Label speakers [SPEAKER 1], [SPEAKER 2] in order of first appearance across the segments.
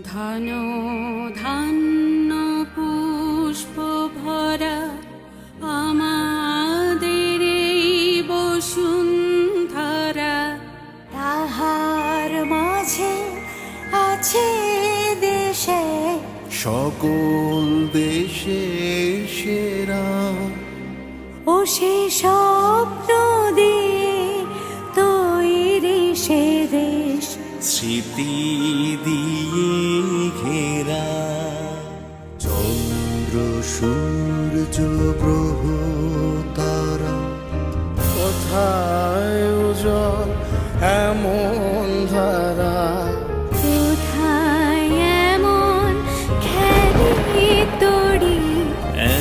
[SPEAKER 1] ধন ধান্য পুষ্প ভরা আমাদের এই বসুন্ধরা,
[SPEAKER 2] তাহার মাঝে আছে দেশে
[SPEAKER 3] সকল দেশে সেরা,
[SPEAKER 2] ও সে স্বপ্ন দিয়ে তৈরি সে দেশ,
[SPEAKER 3] স্মৃতি দিয়ে ঘেরা। চন্দ্র সূর্য গ্রহ তারা, কোথায় উজ্জ্বল এমন ধারা,
[SPEAKER 2] কোথায় এমন খেলি তড়ি,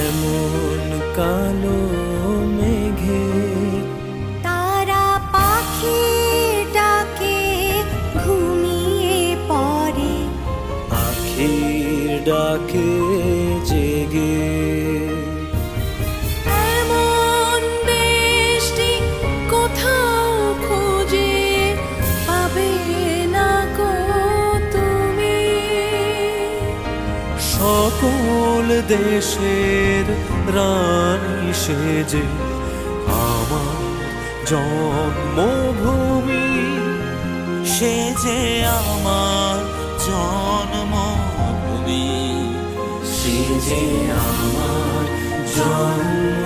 [SPEAKER 3] এমন কালো মেঘে
[SPEAKER 2] তারা পাখিটাকে ঘুমিয়ে পড়ে,
[SPEAKER 3] আখির ডাকে জেগে।
[SPEAKER 2] এমন দেশটি কোথাও খুঁজে পাবে না গো তুমি।
[SPEAKER 3] সকল দেশের রানী সেজে আমার জন্মভূমি, সে যে আমার জন্মভূমি, সে যে আমার জন্ম